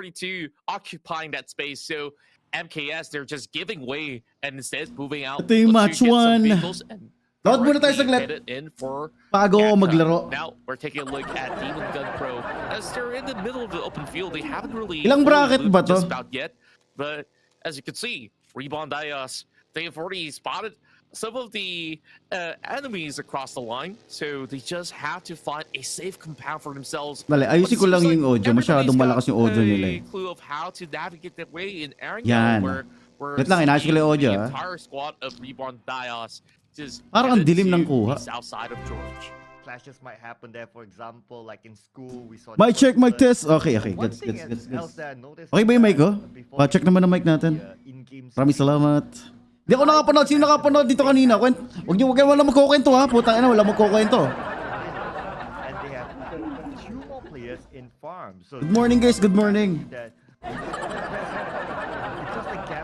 32 occupying that space. So MKS, they're just giving way and instead moving out. Ito yung match 1. Load muna tayo saglit. Bago maglaro. Now we're taking a look at Demon Gun Pro as they're in the middle of the open field. They haven't really ilang bracket ba to? just about yet, but as you can see, Rebound Dias, they've already spotted some of the enemies across the line, so they just have to find a safe compound for themselves. Dali, ayusin ko lang yung audio. Masyadong malakas yung audio nila eh. Clue of how to navigate their way in Erangel, Yan. where Wait lang, inayos ko lang yung audio. the entire squad of Reborn Dias just parang ang dilim ng kuha. south side of George. Clashes might happen there, for example, like in school, we saw. Mic check, mic test. Okay. Gets. Okay ba yung mic ko? Pa-check naman ang mic natin. Maraming salamat. Hindi ako nakapanood. Sino nakapanood dito kanina? Huwag niyo, wala magkukwento ha. Putang ina, wala magkukwento. And they have 2 more players in farm. So Good morning guys, good morning.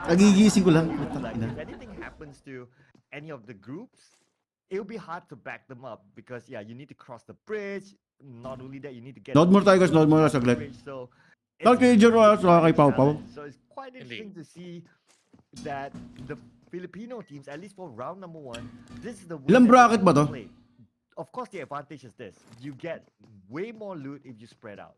Nagigising ko lang. If anything happens to any of the groups, it'll be hard to back them up because you need to cross the bridge. Not only that, you need to get. Load more tayo guys, load more saglit. So Okay, Jero, kay Pau Pau. So it's quite interesting to see that the Filipino teams, at least for round number 1, this is the way Ilang that bracket they ba to? play. Of course, the advantage is this: you get way more loot if you spread out.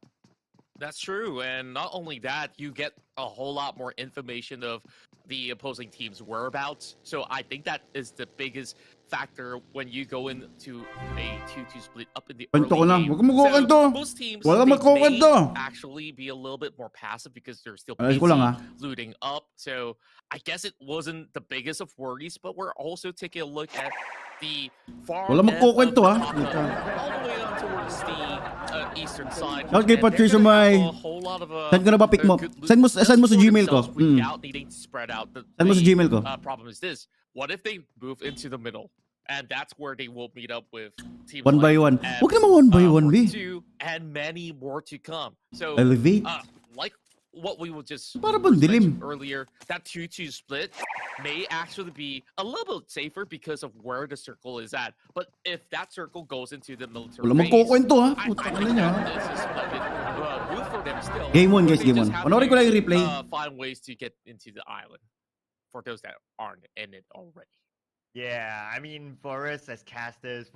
That's true, and not only that, you get a whole lot more information of the opposing team's whereabouts. So I think that is the biggest factor when you go into a 2-2 split up in the early Kwento ko lang. game. Huwag mo kukwento. So most teams Wala they magkukwento. may actually be a little bit more passive because they're still Ayos busy ko lang, ha? looting up. So I guess it wasn't the biggest of worries, but we're also taking a look at the far Wala end of magkukwento, the ha? top, all the way up towards the eastern side. Okay, And they're Patricia, gonna have may- a whole lot of, Send ko na ba pick mo? good loot Send mo just sa for Gmail ko. themselves without needing to spread out. Send mo sa Gmail ko. Problem is this: what if they move into the middle, and that's where they will meet up with teams One by like one. M, Huwag naman one by one, B. 42, and many more to come. So, Elevate. like what we will just Para bang dilim? mentioned earlier, that 2-2 split may actually be a little bit safer because of where the circle is at. But if that circle goes into the military Wala base, magkukwento ha. I Putang ina think niya. that this is like good for them still. Game 1 guys, They game just 1. have Panoorin ko to, lang yung replay. Find ways to get into the island for those that aren't in it already. Yeah, I mean, for us as casters,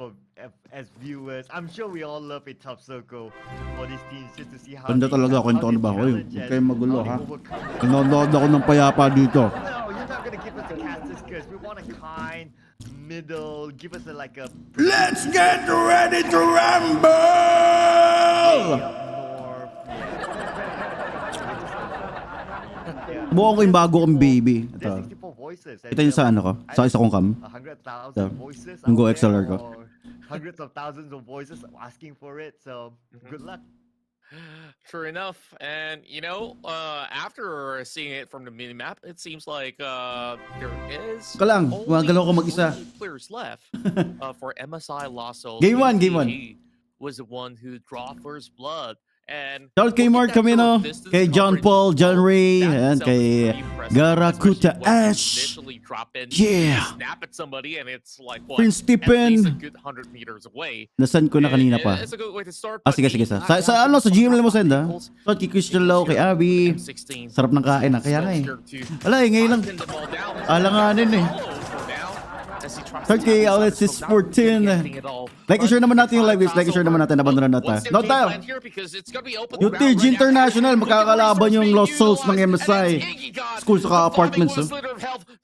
as viewers, I'm sure we all love a top circle for these teams just to see how. Ganda talaga, kwento ko na ba? Hoy, huwag kayong magulo ha. Nanonood ako ng payapa dito. No, you're not gonna give us the casters because we want a kind middle. Give us like a. Let's get ready to rumble! Buo ko yung bago kong baby. Ito. Ito yung sa ano ko. Sa isa kong cam. 100,000 voices. Yung Go out there, XLR ko. or hundreds of thousands of voices asking for it. So good luck. True enough, and after seeing it from the minimap, it seems like there is Ka lang, gumagalaw ko mag-isa. 3 players left for MSI Lasso. Game 1, game 1. He was the one who drew first blood. And Shout kay Mark Camino, kay John Paul, John Ray, and kay Garakuta Ash. Yeah. Snap at somebody and it's like what? Prince At least Stephen. a good 100 meters away. Nasan ko na kanina pa. It's a good way to start. Sige. Sa ano, sa Gmail mo send ha. So, kay Christian Lau, kay Abby. Sarap ng kain ha. Kaya nga eh. Wala eh, ngayon lang. Alanganin eh. Okay, let's just 14. Like i-share naman natin yung live guys. Like i-share naman natin. Nabandonan na tayo. Note tayo. UTG International. Makakalaban yung Lost Souls ng MSI. School sa apartments.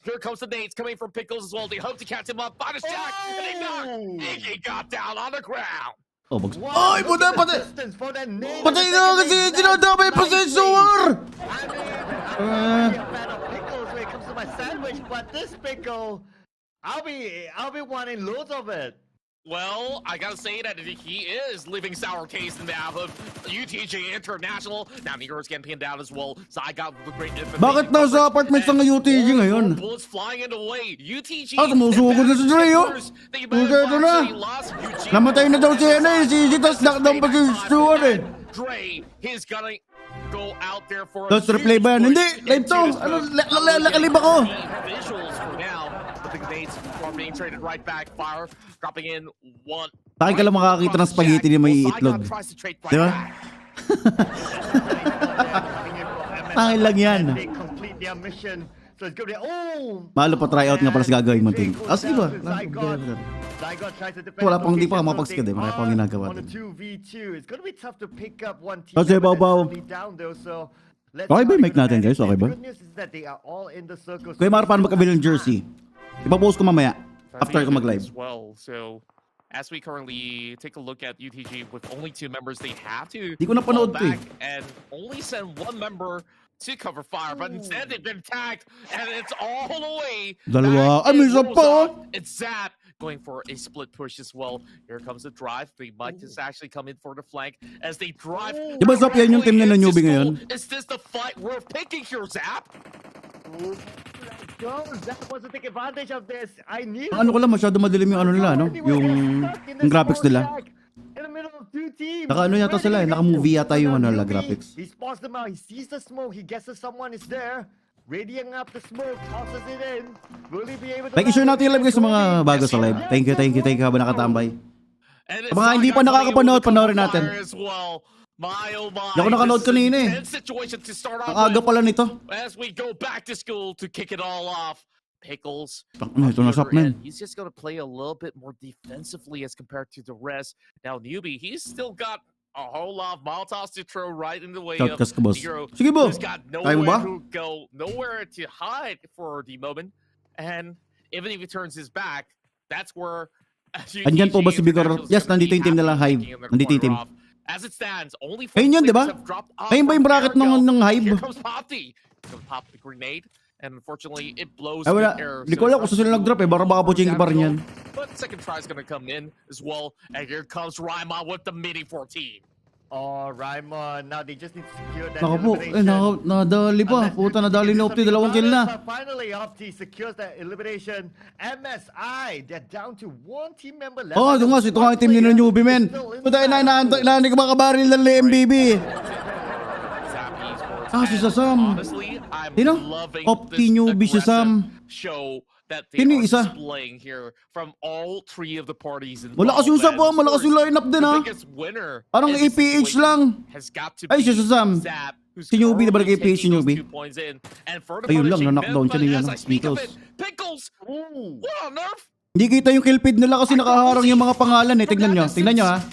Here comes the nades coming from Pickles as well. They hope to catch him up. Bonus jack. And they knock. Iggy got down on the ground. Oh, bags. Ay, puta, patay! Patay Patay na kasi sinadama yung processor! I'm a fan of pickles when it comes to my sandwich, but this pickle, I'll be wanting loads of it. Well, I gotta say that he is leaving sour taste in the mouth of UTG International. Now, Negro's getting pinned down as well. So I got the great information. Bakit nasa apartments ng UTG ngayon? Bullets flying in the way. UTG. Sumusugod na si Dre, oh. Puta, ito na. Namatay na daw si si tas knockdown pa si Stuart eh. Dre, he's gonna go out there for a Tapos replay ba yan? Hindi, live to. Ano, lakalib ako. Visuals for now. The grenades are being traded right back. Fire dropping in one. Bakit ka lang makakita ng spaghetti na may itlog? Di ba? Tatangin lang yan. And they complete their mission. So it's gonna be, oh! Malo pa tryout nga pala sa gagawin mo, Ting. Zygot Sige ba? tries to defend Wala his pang hindi pa location, so mapagskid they Marami pang ginagawa are on a din. 2v2. It's gonna be tough to pick up one team Kasi member that's babaw. only down though, so let's Okay ba see yung mic how natin, they're guys? gonna Okay ba? manage. The good news is that they are all in the circle. Kuya Mar, paano magkabili ng jersey? Ipapost ko mamaya. After ko mag-live. As well. So as we currently take a look at UTG with only 2 members, they have to Di ko napanood fall to eh. back and only send 1 member to cover fire, but instead they've been tagged, and it's all the way. Dalawa. back Ay, may in isa pa. Rozon. It's Zap going for a split push as well. Here comes the drive. They might just actually come in for the flank as they drive. Di ba Zap yan yung team na newbie ngayon? Is this the fight we're picking here, Zap? Go, Zap wants to take advantage of this. I knew. Ang ano ko lang, masyado madilim yung ano nila, no? Yung graphics nila. In the middle of 2 teams. Naka ano yata sila eh, naka-movie yata yung ano, graphics. He spots them out. He sees the smoke. He guesses someone is there. Radiating up the smoke, tosses it in. Will he be able to? Like, i-share natin yung live guys sa mga bago sa live. Thank you habang nakatambay. Sa mga hindi pa nakakapanood, panoorin natin. Hindi ako nakanood kanina eh. Ang aga pala nito. As we go back to school to kick it all off. Pickles. Ito na sap na. He's just going to play a little bit more defensively as compared to the rest. Now, Newbie, he's still got a whole lot of Molotovs to throw right in the way of Shotcast ka, boss. Zero. Sige ba? Who's got Kaya mo ba? nowhere to go, nowhere to hide for the moment. And even if he turns his back, that's where Andyan po ba si Bigor? Yes, nandito yung team nila, Hive. Nandito yung team. As it stands, only Ayun yun, di ba? Ayun ba yung bracket ng Hive? Here comes Popty. Pop the grenade. And unfortunately, it blows Ay wala, mid-air. di ko alam kung saan sila nag-drop eh, baka puching pa rin yan. But second try is gonna come in as well. And here comes Raimon with the mini 14. Oh, Raimon. Now they just need to secure that Naka po, elimination. nadali pa. Puta, nadali ni Opti, 2 kill na. Finally, Opti secures that elimination. MSI, they're down to 1 team member left. Oh, ito nga, ito nga yung team nila newbie, men. Puta, inaantay ko makabaril ng MBB. Si Sasam. Honestly, I'm Sino? loving Opti this newbie si Sam. aggressive show that they Sino are isa? displaying here from all 3 of the parties involved. Malakas yung Sap, And malakas yung lineup din, the ha? biggest winner Parang in this APH situation lang. has got to Ay, be si Sasam. Zap, who's Si Newbie, di ba currently nag-APH si taking those Newbie? 2 points in. And for the Ayun lang, punishing na-knockdown men, siya ni, but ano, as I speak of Pickles. it, Pickles! What on earth? Hindi kita yung kill feed nila kasi nakaharang yung mga pangalan eh. Tignan nyo ha.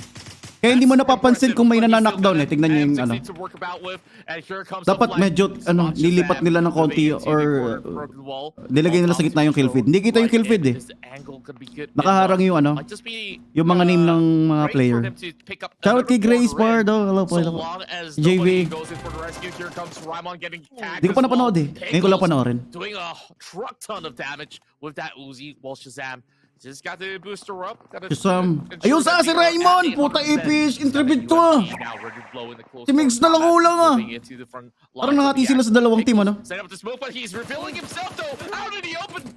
Kaya hindi mo napapansin kung may nanakdown eh. Tignan nyo yung ano. Dapat medyo nilipat nila ng konti or nilagay nila sa gitna yung kill feed. Hindi kita yung kill feed eh. Nakaharang yung ano, yung mga name ng mga player. Shoutout kay GRABE Esports daw. Hello po. JV. Hindi ko pa napanood eh. Ngayon ko lang panoorin. Doing a truck ton of damage with that Uzi while Shazam just got to boost her up. Shazam. Ayun sa si Raymond! Puta APH intribute to ah! Si Migs na lang ulang ah! Parang nangati sila sa dalawang team ano? Set up the smoke, but he's revealing himself though. How did he open?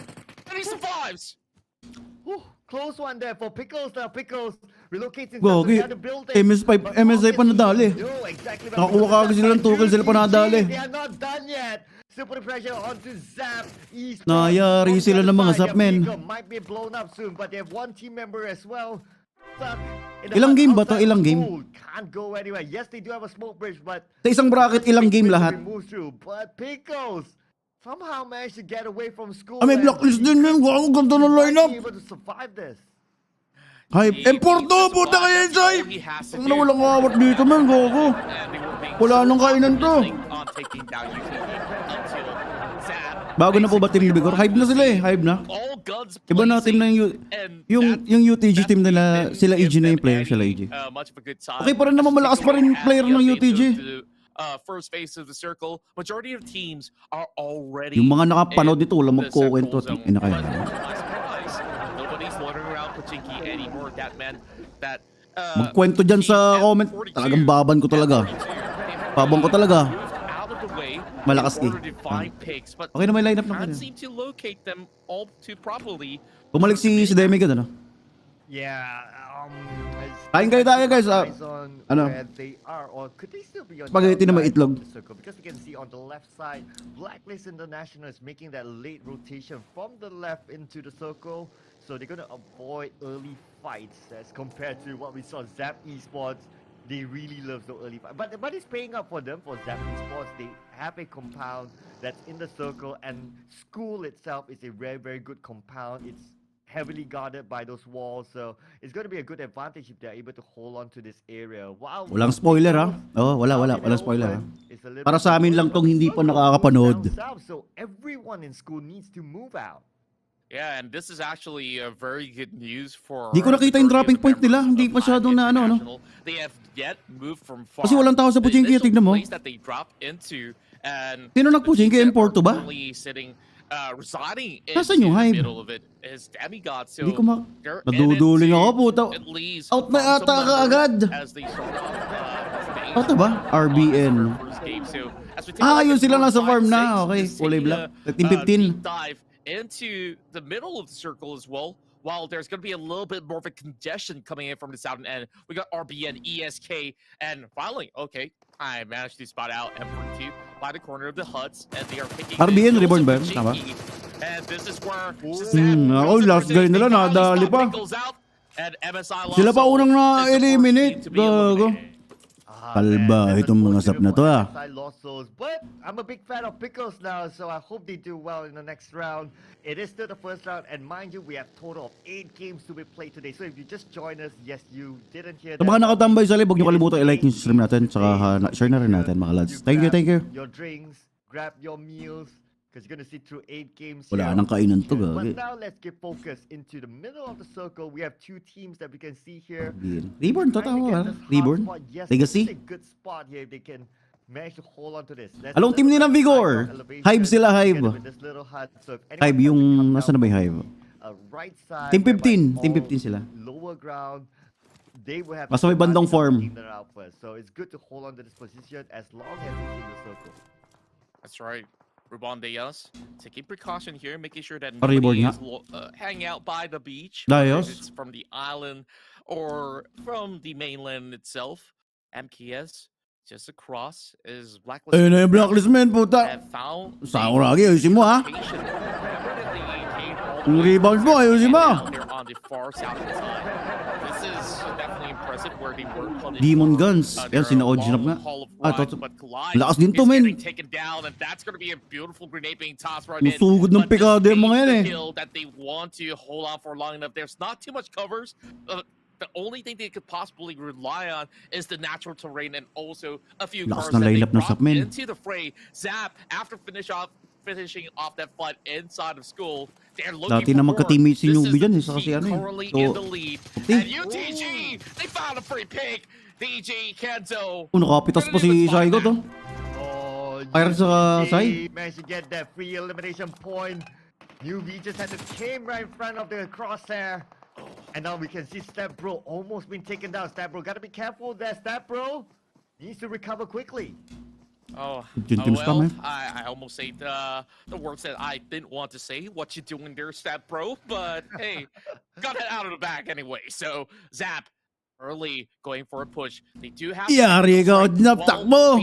And he survives. Close one there for Pickles. Now Pickles relocating Go, to the other building. MSI pa nadali. Nakakuha ka agad sila ng 2 kills, sila pa nadali. They are not done yet. Super pressure onto Zap Esports. Nayari sila ng mga Zap men. Might be blown up soon, but they have 1 team member as well. Ilang game ba to? Ilang game? Can't go anywhere. Yes, they do have a smoke bridge, but Sa isang bracket, ilang game lahat? But Pickles somehow managed to get away from school. May blacklist din yun. Wow, ganda ng lineup. Able to survive this. Hype. Importo, puta kayo inside! Ang walang awat dito man, gogo. Wala nang kainan to. Bago na po ba team ni Bigor? Hype na sila eh, hype na. Iba na team na yung UTG team nila, sila EG na yung player, sila EG. Okay pa rin naman, malakas pa rin player ng UTG. First phase of the circle, majority of teams are already. Yung mga nakapanood nito, wala magkukwento. Ina kaya. Nobody's wandering around Pachinki anymore. That man, that magkwento dyan sa comment. Talagang baban ko talaga. Babang ko talaga. Malakas eh. Okay na may lineup na kayo. Bumalik si Demigod ano? Yeah. Kain kayo tayo guys. Ano? Spaghetti na may itlog. Because you can see on the left side, Blacklist International is making that late rotation from the left into the circle. So they're going to avoid early fights as compared to what we saw Zap Esports they really love the early fight. But it's paying up for them, for Japanese sports. They have a compound that's in the circle, and school itself is a very, very good compound. It's heavily guarded by those walls, so it's going to be a good advantage if they're able to hold on to this area. Wow. Walang spoiler ha. Walang spoiler ha. Para sa amin lang tong hindi pa nakakapanood. So everyone in school needs to move out. Yeah, and this is actually a very good news for... Di ko nakita yung dropping point nila. Hindi masyadong na ano. They have yet moved from far. Kasi walang tao sa Pochinki, tignan mo. That they dropped into, and sino nag-Pochinki? M4 ba? Sitting, residing Nasaan yung in the Hive? middle of it is Demigod. So hindi ko naduduling ako puta. Out na ata ka agad. Out na ba? RBN. Yun sila nasa farm na. Okay, kulay black. Team 15. Into the middle of the circle as well. While there's going to be a little bit more of a congestion coming in from the southern end, we got RBN, ESK, and finally, okay, I managed to spot out M42 by the corner of the huts, and they are picking RBN reborn ba? Tama? And this is where last guy nila nadali pa. Sila pa unang na-eliminate. Gago. Kalba itong mga sap na to But I'm a big fan of Pickles now, so I hope they do well in the next round. It is still the first round, and mind you, we have total of 8 games to be played today. So if you just join us, yes, you didn't hear that. Sa mga nakatambay sa live, huwag niyo kalimutan i-like yung stream natin, saka share na rin natin mga lads. Thank you. Your drinks, grab your meals, because you're going to sit through 8 games. Wala nang kainan to, But now let's get focused into the middle of the circle. We have 2 teams that we can see here. Reborn to tao, Reborn? Legacy? It's a good spot here if they can manage to hold on to this. Anong team nila Vigor? Hive sila, Hive. Hive yung, nasa na ba yung Hive? Right side. Team 15. Team 15 sila. Lower ground. They will have Basta may bandang form. So it's good to hold on to this position as long as it's in the circle. That's right. Ruban Diaz taking precaution here, making sure that Reborn nobody is hanging out by the beach. Diaz? It's from the island or from the mainland itself. MKS just across is blacklist. Na yung blacklist man, puta. Saan ko lagi, ayusin mo ha. Yung rebound mo, ayusin mo. On the far south side. This is definitely impressive where they were. Demon Guns. Yan, sina-audition up nga. Lakas din to, men. Musugod ng pikado yung mga yan eh. That they want to hold on for long enough. There's not too much covers. The only thing they could possibly rely on is the natural terrain and also a few cars that they brought into the fray. Zap, after finishing off that fight inside of school, they're looking for more. This is the team currently in the lead. And UTG, they found a free pick. DJ Kenzo. Nakapitas pa si Saigo to. Iron sa Sai. Managed to get that free elimination point. UV just had to came right in front of the crosshair. And now we can see Step Bro almost been taken down. Step Bro, gotta be careful there. Step Bro needs to recover quickly. Well, I almost say the words that I didn't want to say. What you doing there, Step Bro? But hey, got it out of the bag anyway. So Zap early going for a push. They do have. Yari ka, dinaptak mo.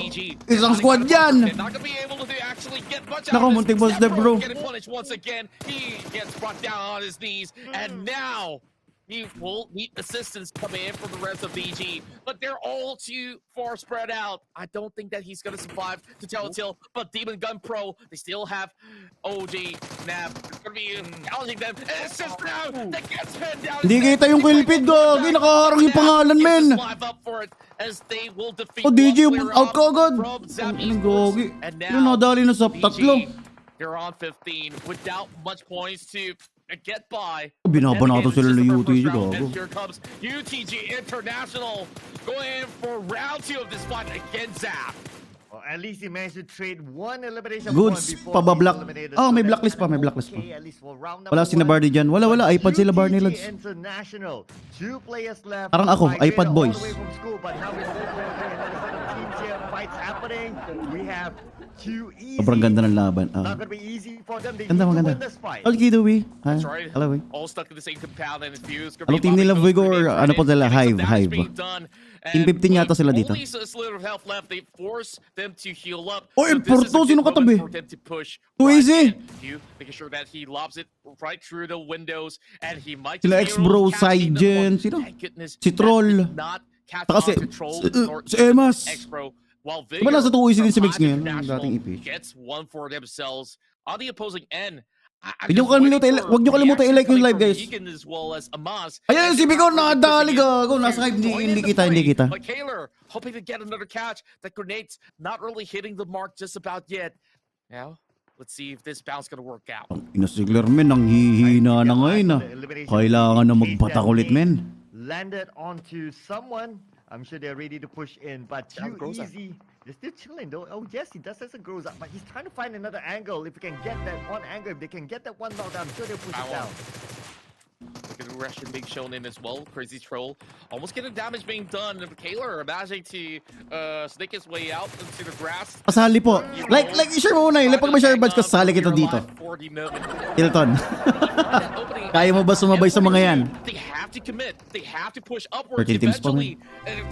Isang squad yan. They're not gonna be able to actually get much out of this. Step Bro getting punished once again. He gets brought down on his knees, and now he will need assistance coming in from the rest of BG, but they're all too far spread out. I don't think that he's gonna survive to tell a tale, but Demon Gun Pro, they still have OG, Nav, gonna be challenging them, and it's just now that gets pinned down. Hindi kita yung kill feed ko, nakaharang yung pangalan, men. DJ, out ka agad. Anong gogi? Yung nadali na sa tatlo. They're on 15 without much points to get by. Binabanatan sila ng UTG, gago. Here comes UTG International going for round 2 of this fight against Zap. Well, at least he managed to trade one elimination Goods, pabablock. Oh, may blacklist pa, may blacklist pa. Wala si Nabardi dyan. Wala, iPad sila Barney lads. Parang ako, iPad boys. Sobrang ganda ng laban. Maganda. Okay, Dewey. Hello, we. All stuck in the same compound and infused. Anong team nila, Vigor? Ano po nila? Hive. Team 15 yata sila dito. Oh, Porto, sino katabi? Too easy. Making sure that he lobs it right through the windows, and he might. Sila ex-bro side dyan. Sino? Si Troll. Not catch Kasi, on control. si Emas. X-Pro, while Diba nasa 2-easy din si Mix from ngayon, Ivy ang National dating EPH. gets one for themselves on the opposing end. Huwag niyo kalimutan i-like yung live, guys. As well as Amas. Ayan, si Bigo, nakadali gago. Nasa hype, hindi kita. But Kaylor hoping to get another catch. The grenades not really hitting the mark just about yet. Now, let's see if this bounce gonna work out. Inasigler, men, ang hihina na ngayon. Kailangan na magbatak ulit, men. Landed onto someone. I'm sure they're ready to push in, but too easy. They're still chilling though. Oh yes, he does as it grows up, but he's trying to find another angle. If he can get that one angle, if they can get that one knockdown, I'm sure they'll push it down. Look at the aggression being shown in as well. Crazy Troll almost getting damage being done. Kaylor managing to snake his way out into the grass. Pasali po. Like, i-share mo muna yun. Pag may share badge ka, sasali kita dito. Hilton. Kaya mo ba sumabay sa mga yan? They have to commit. They have to push upwards 13 teams pa eventually.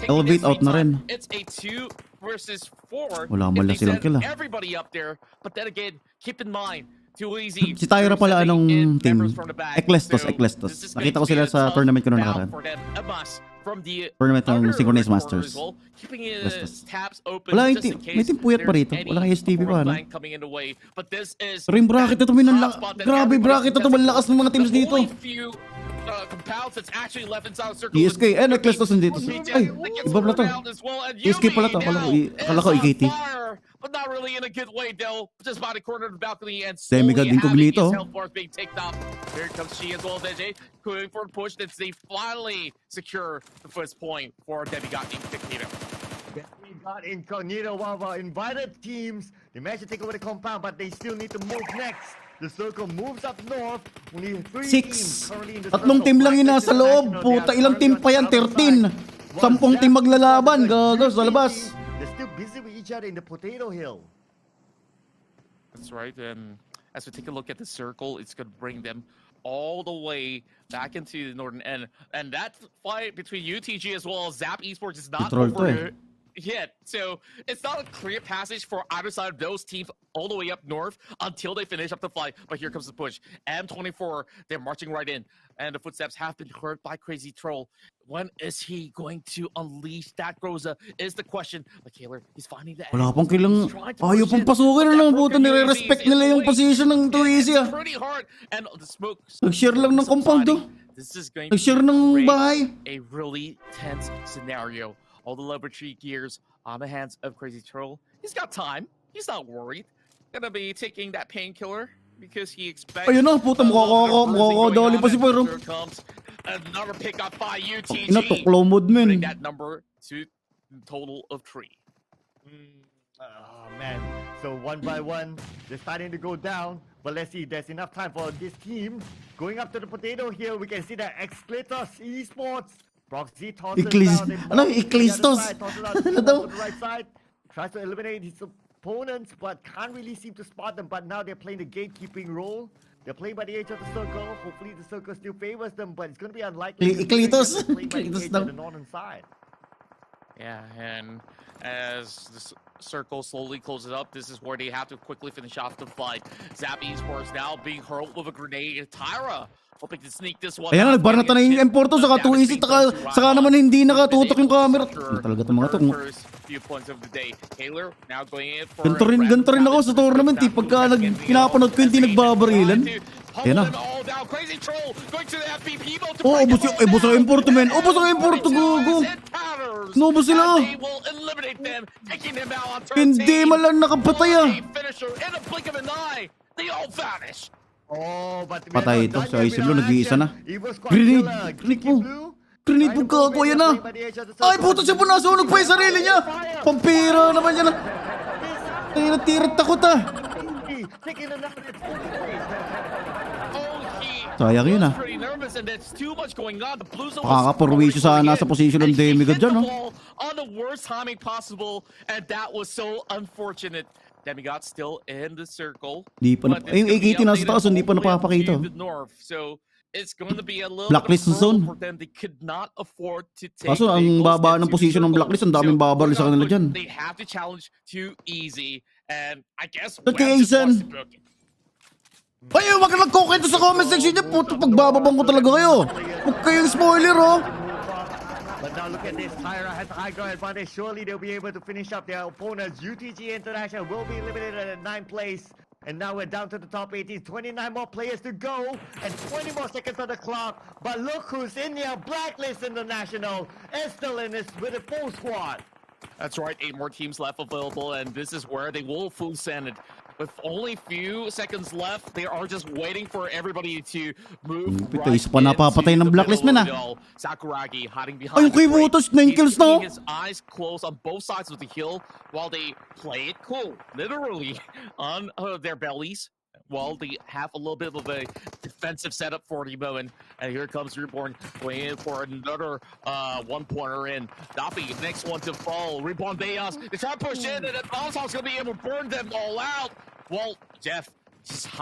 Elevate out na rin. It's a 2 versus 4. Wala man lang silang kill, Everybody up there. But then again, keep in mind, too easy. Si Tyra pala anong team? Eklestos. Nakita ko sila sa tournament ko noong nakaraan. Tournament ng Synchronized Masters. Wala yung team. May team puyat pa rito. Wala STV pa, no? Pero yung bracket na ito, grabe bracket na ito. Malakas ng mga teams dito. ESK, Eklestos nandito. Ay, iba pala to. ESK pala to. Akala ko EKT. But not really in a good way, though. Just by the corner of the balcony and Demigod Incognito. being taken off. Here comes she as well as AJ. Going for a push that they finally secure the first point for Demigod Incognito. Demigod Incognito, one of our invited teams. They managed to take over the compound, but they still need to move next. The circle moves up north. Only 3 teams currently in the circle. 3 team lang yung nasa loob. Puta, ilang team pa yan? 13. 10 team maglalaban. Gago, sa labas. They're still busy with each other in the potato hill. That's right. And as we take a look at the circle, it's going to bring them all the way back into the northern end. And that fight between UTG as well as Zap Esports is not over yet. So it's not a clear passage for either side of those teams all the way up north until they finish up the fight. But here comes the push. M24, they're marching right in. And the footsteps have been heard by Crazy Troll. When is he going to unleash that Groza is the question. But Kaylor, he's finding the wala pang kilang ayaw pang pasukin na lang. Buta nire-respect nila yung position ng 2-easy ah. Pretty hard. And the smoke. Nag-share lang ng compound oh. Nag-share ng bahay. A really tense scenario. All the laboratory gears on the hands of Crazy Troll. He's got time. He's not worried. Gonna be taking that painkiller because he expects. Ayun na, puta mukha dali pa si Pero. Another pick up by UTG. Inatuklo mode men. That number to total of 3. Oh man. So one by one, they're starting to go down. But let's see, there's enough time for this team. Going up to the potato here, we can see that KHI Esports. Proxy tosses down. Ano? Eklestos. Ano daw? The right side. Tries to eliminate his opponents, but can't really seem to spot them. But now they're playing the gatekeeping role. They're playing by the edge of the circle. Hopefully the circle still favors them, but it's going to be unlikely. Eklestos. On the northern side. Yeah, and as the circle slowly closes up, this is where they have to quickly finish off the fight. Zap Esports now being hurled with a grenade. Tyra hoping to sneak this one. Ayan, nagbarnata na yung M4 saka 2-easy, saka naman hindi nakatutok yung camera. Talaga itong mga to. Ganito rin ako sa tournament eh. Pagka pinapanood ko hindi nagbabarilan. Ayan na. Oh, ubos ang M4 men. Ubos ang M4 to gogo. Nubos sila. Hindi malang nakapatay ah. Oh, but patay ito. Sa Isilo, nag-iisa na. Grenade. Grenade mo ka ako. Ayan na. Ay, puto siya po nasunog pa yung sarili niya. Pampira naman yan. Ay, natirat takot ah. Sayang yun ah. Makakapurwisyo sana sa posisyon ng Demigod dyan oh. On the worst timing possible, and that was so unfortunate. Demigod still in the circle. Di pa na, yung AKT nasa taas, hindi pa napapakita. So it's going to be a little blacklist zone. for them. They could not afford to take. Kaso ang baba ng position ng blacklist, ang daming babaril sa kanila dyan. They have to challenge too easy, and I guess Jason. Ay, wag ka nagkukwento sa comment section niya. Puto, pagbababang ko talaga kayo. Huwag kayong spoiler oh. But now look at this, Tyra has a high ground advantage. Surely they'll be able to finish up their opponents. UTG International will be eliminated at 9th place. And now we're down to the top 18. 29 more players to go. And 20 more seconds on the clock. But look who's in here. Blacklist International. Estelin is with a full squad. That's right, 8 more teams left available, and this is where they will full send it. With only few seconds left, they are just waiting for everybody to move right isa pa napapatay ng Blacklist man, Sakuragi hiding behind Ay, yung kay Vutos, 9 kills na. his eyes closed on both sides of the hill while they play it cool, literally on their bellies. While they have a little bit of a defensive setup for the moment. And here comes Reborn going in for another one-pointer in. Daffy, next one to fall. Reborn Bayas, they try to push in, and then Bonsong's going to be able to burn them all out. Well, Jeff,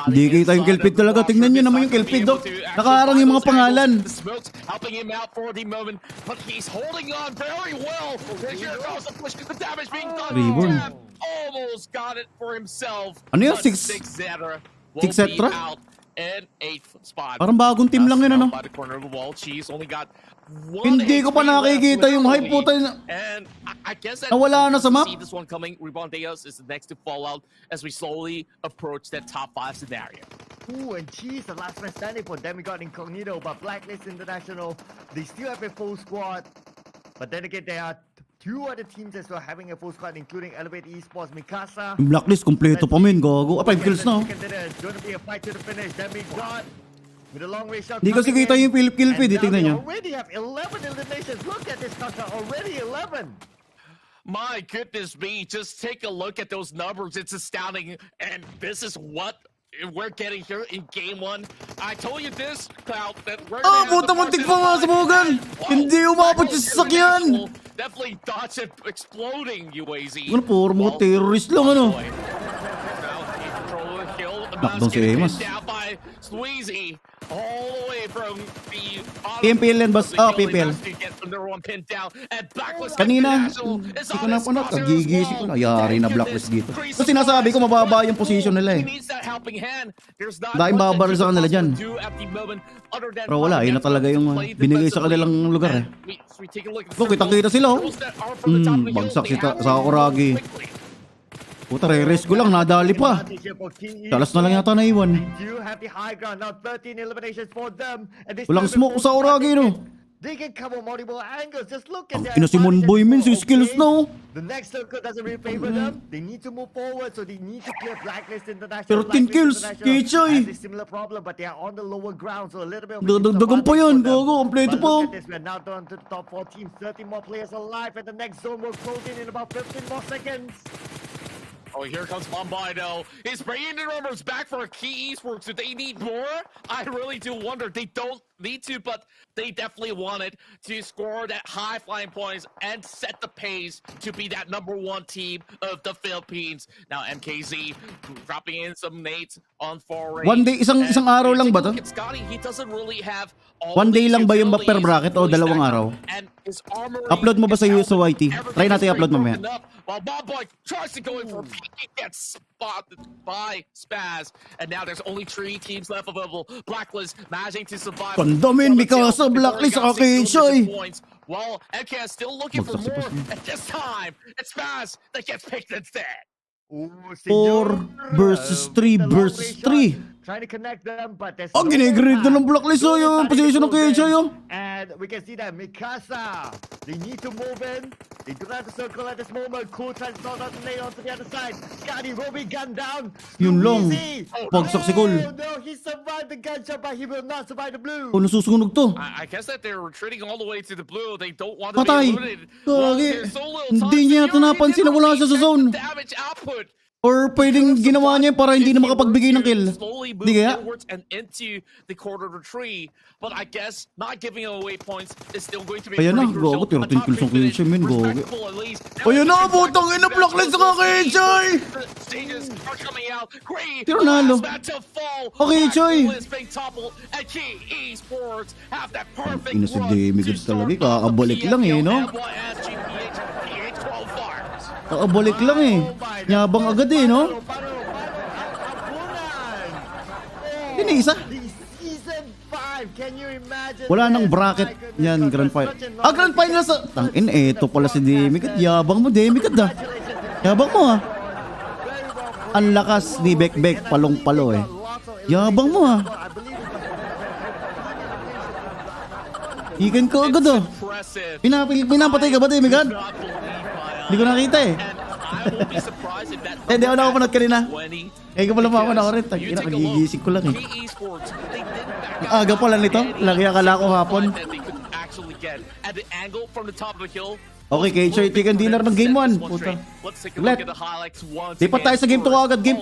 hindi kita yung killfeed talaga. Tingnan nyo naman yung killfeed, Dok. Nakaarang yung mga pangalan. The smokes helping him out for the moment, but he's holding on very well. Here goes the push, the damage being done. Jeff almost got it for himself. Ano yun? 6-Zetra. 6-Zetra? In 8th spot. Parang bagong team lang yun, ano? By the corner of the wall, Cheese only got Hindi ko pa nakikita yung hype po tayo. And I guess that nawala na sa map. See this one coming. Reborn Deos is the next to fall out as we slowly approach that top 5 scenario. Ooh, and Cheese, the last man standing for Demigod Incognito, but Blacklist International, they still have a full squad. But then again, there are 2 other teams as well having a full squad, including Elevate Esports, Mikasa. Yung Blacklist, kompleto pa min, gago. 5 kills na. It's going to be a fight to the finish. Demigod with a long range shot. Hindi kasi kita yung kill feed, tingnan nyo. Already have 11 eliminations. Look at this, Kaka. Already 11. My goodness me, just take a look at those numbers. It's astounding. And this is what we're getting here in game 1. I told you this, Cloud, that we're gonna have puta, muntik pa nga sa Mogan. Hindi umabot yung sasakyan. Definitely dodge it exploding, UAZ. Ano po, mga terrorist lang, ano? Knockdown si Emas. Squeezy all the way from the PMPL yan, boss. PMPL. Kanina, hindi ko na panat. Kagigising ko na. Yari na Blacklist dito. So sinasabi ko, mababa yung position nila eh. Daing babar sa kanila dyan. Pero wala, yun na talaga yung binigay sa kanilang lugar eh. So, kitang-kita sila oh. Bagsak si Sakuragi. Puta, re-race ko lang, nadali pa. Talas na lang yata na iwan. Walang smoke sa Sakuragi, no? They can cover multiple angles. Just look Ang at that. ina si Monboy min, si skills na oh. The next circle doesn't really favor them. They need to move forward, so they need to clear Blacklist International. Pero 10 kills, KHI. Has a similar problem, but they are on the lower ground, so a little bit of Dagdagan pa yan, gago, kompleto pa. Look at this, we're now down to the top 4 teams. 30 more players alive, and the next zone will close in about 15 more seconds. Oh, here comes Bombardo. He's bringing the numbers back for KHI Esports. Do they need more? I really do wonder. They don't need to, but they definitely wanted to score that high flying points and set the pace to be that #1 team of the Philippines. Now, MKZ dropping in some nades on foray. One day, isang araw lang ba to? Scotty, he doesn't really have one day lang ba yung per bracket o dalawang araw? Upload mo ba sa USOYT? Try natin i-upload mamaya. While Bob Boy tries to go in for a peek, he gets spotted by Spaz. And now there's only 3 teams left available. Blacklist managing to survive. Pandamin, Mikasa, Blacklist, KHI. Well, MK is still looking for more. At this time, it's Spaz that gets picked instead. 4 versus 3 versus 3. Trying to connect them, but there's ginigrade na ng Blacklist oh, yung position ng KHI oh. And we can see that Mikasa, they need to move in. They do not have to circle at this moment. Cool tries to not to lay onto the other side. Scotty will be gunned down. Yun lang. Pagsak si Cole. No, he survived the gunshot, but he will not survive the blue. Oh, nasusunog to. I guess that they're retreating all the way to the blue. They don't want to Patay. be eliminated. Hindi niya ito napansin na wala siya sa zone. Damage output. Or pwedeng ginawa niya para hindi na makapagbigay ng kill. Hindi kaya? And into the corner of the tree. But I guess not giving away points is still going to be Ayan na, pretty crucial. gago, 13 kills ang KHI, men, gago. Ayan na, putang ina, Blacklist sa KHI! Tiro nalo. KHI! Ina si Demigod talaga, kakabalik lang eh, no? Kakabalik lang eh. Nyabang agad eh, no? Yun isa. The Season 5 Can you imagine? Wala nang bracket yan, Grand Final. Grand Final sa... Tangin, eto pala si Demigod. Yabang mo, Demigod ah. Yabang mo ah. Ang lakas ni Bekbek, palong-palo eh. Yabang mo ah. Ikan ko agad oh. Pinapatay ka ba, Demigod? Hindi ko nakita eh. Hindi ako nakapanood kanina. Eh, ka pala ako na ako rin. Tagina, nagigising ko lang eh. Aga pala nito. Lagi akala ko hapon. Okay, KHI Chicken Dinner ng Game 1. Puta. Let. Di pa tayo sa Game 2 agad. Game